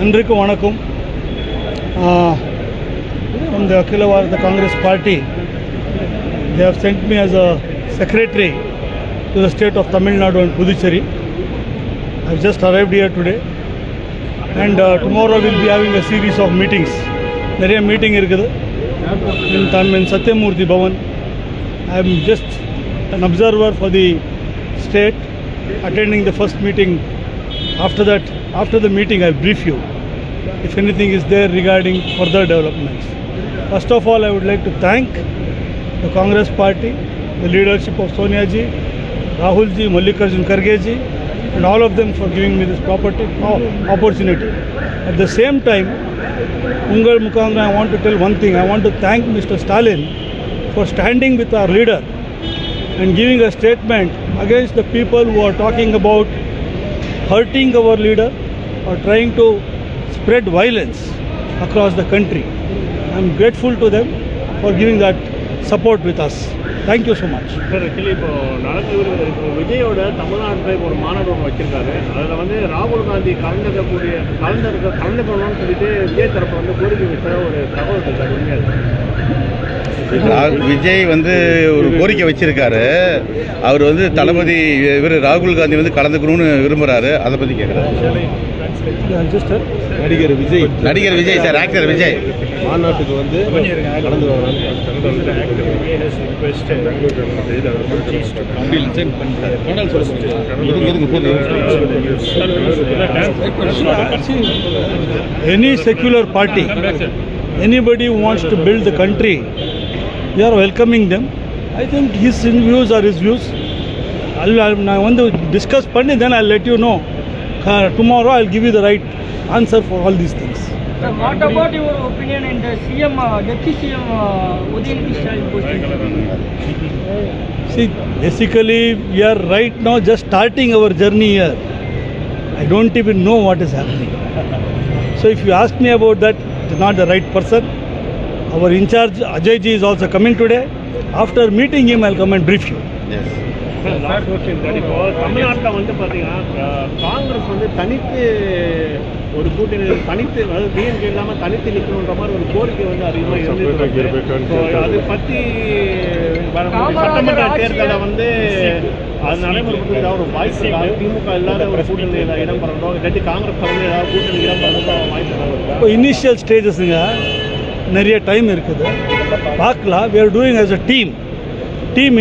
அன்றைக்கு வணக்கம். From the Akhila Bharata Congress Party, they have sent me as a secretary to the state of Tamil Nadu and Puducherry. I have just arrived here today, and tomorrow we will be having a series of meetings. நிறைய meeting இருக்குது in Satyamurthy Bhavan. I am just an observer for the state, attending the first meeting. After the meeting, I will brief you if anything is there regarding further developments. First of all, I would like to thank the Congress Party, the leadership of Sonia ji, Rahul ji, Mallikarjun Kharge ji, and all of them for giving me this opportunity. At the same time, Ungal Mukandra, I want to tell one thing. I want to thank Mr. Stalin for standing with our leader and giving a statement against the people who are talking about hurting our leader or trying to spread violence across the country. I am grateful to them for giving that support with us. Thank you so much. Sir, actually இப்போ இப்போ விஜயோட தமிழ்நாட்டில் ஒரு மாநாடு ஒன்று வச்சிருக்காரு. அதில் வந்து ராகுல் காந்தி கலந்துக்கணும்னு சொல்லிட்டு விஜய் தரப்பு வந்து கோரிக்கை வச்ச ஒரு தகவல் இருக்காரு. விஜய் வந்து ஒரு கோரிக்கை வச்சிருக்காரு. அவர் வந்து தளபதி இவர் ராகுல் காந்தி வந்து கலந்துக்கணும்னு விரும்புகிறாரு. அதை பற்றி கேட்குறாரு. நடிகர் விஜய் சார், ஆக்டர் விஜய் மாநாட்டுக்கு வந்து கலந்து Any secular party, anybody who wants to build the country, we are welcoming them. I think his views are his views. I want to discuss Pandit, then I'll let you know. Tomorrow I'll give you the right answer for all these things. Sir, what about your opinion in the CM, Deputy CM Udayanithi Stalin posting? See, basically we are right now just starting our journey here. I don't even know what is happening. So if you ask me about that, it is not the right person. Our in charge Ajay ji is also coming today. After meeting him, I'll come and brief you. Yes. Last question sir. இப்போ தமிழ்நாட்டில் வந்து பார்த்தீங்கன்னா காங்கிரஸ் வந்து தனித்து ஒரு கூட்டணி அதாவது DMK இல்லாமல் தனித்து நிற்கணுன்ற மாதிரி ஒரு கோரிக்கை வந்து அதிகமாக இருந்துருக்கு. அதை பற்றி சட்டமன்ற தேர்தலில் வந்து அது நடைமுறைப்படுத்த ஒரு வாய்ப்பு இருக்கா? திமுக இல்லாத ஒரு கூட்டணியில் இடம் பெறணும், இல்லாட்டி காங்கிரஸ் வந்து ஏதாவது கூட்டணி இடம் பெறணும் வாய்ப்பு இருக்கா? இப்போ இனிஷியல் ஸ்டேஜஸுங்க நிறைய டைம் இருக்குது, பார்க்கலாம். we are doing as a team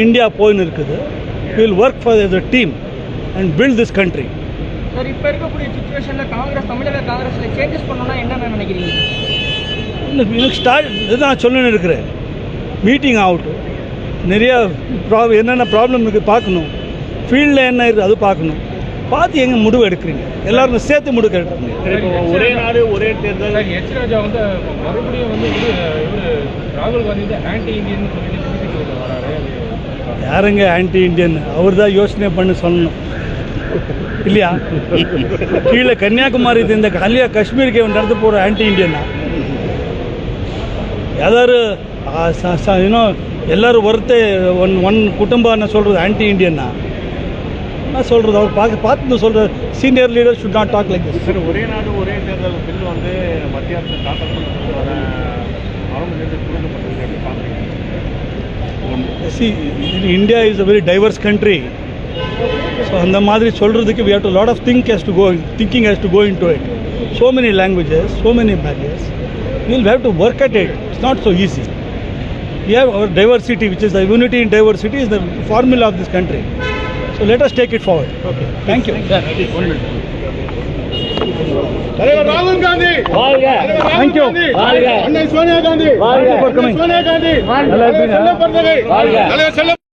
India போயின்னு இருக்குது. we will work for as a team and build this country. Sir, இப்போ இருக்கக்கூடிய சிச்சுவேஷனில் தமிழக காங்கிரஸில் சேஞ்சஸ் பண்ணணும்னா என்னென்ன நினைக்கிறீங்க? நான் சொல்லணும்னு இருக்கிறேன். மீட்டிங் ஆகட்டும், நிறைய என்னென்ன ப்ராப்ளம் இருக்குது பார்க்கணும், ஃபீல்டில் என்ன இருக்குது அது பார்க்கணும். பார்த்து எங்கே முடிவு எடுக்கிறீங்க, எல்லாருக்கும் சேர்த்து முடிவு எடுக்கிறீங்க. ஒரே நாடு ஒரே தேர்தல். எச் ராஜா வந்து மறுபடியும் வந்து ராகுல் காந்தி வந்து ஆன்டி இந்தியன் சொல்லிட்டு வராரு. யாருங்க ஆன்டி இண்டியன்? அவர் தான் யோசனை பண்ணி சொல்லணும் இல்லையா? கீழே கன்னியாகுமரி இந்த காஷ்மீருக்கு நடந்து போகிற ஆன்டி இண்டியனா? யாராரு எல்லாரும் ஒன் குடும்பம் சொல்கிறது ஆன்டி இண்டியன்னா? நான் சொல்கிறது அவர் பார்த்து சொல்கிற senior leader should not talk like this. Sir, ஒரே நாடு ஒரே தேர்தல் பில் வந்து மத்திய அரசு தாக்கல் பண்ணி See, India is a very diverse country. So அந்த மாதிரி சொல்கிறதுக்கு we have to lot of thinking has to go into it. So many languages, so many barriers. We will have to work at it. It's not so easy. We have our diversity, which is the unity in diversity is the formula of this country. So let us take it forward. Okay. Thank you. ராகுல் Gandhi, Thank you. அன்னை Sonia Gandhi, Thank you for coming. Sonia Gandhi,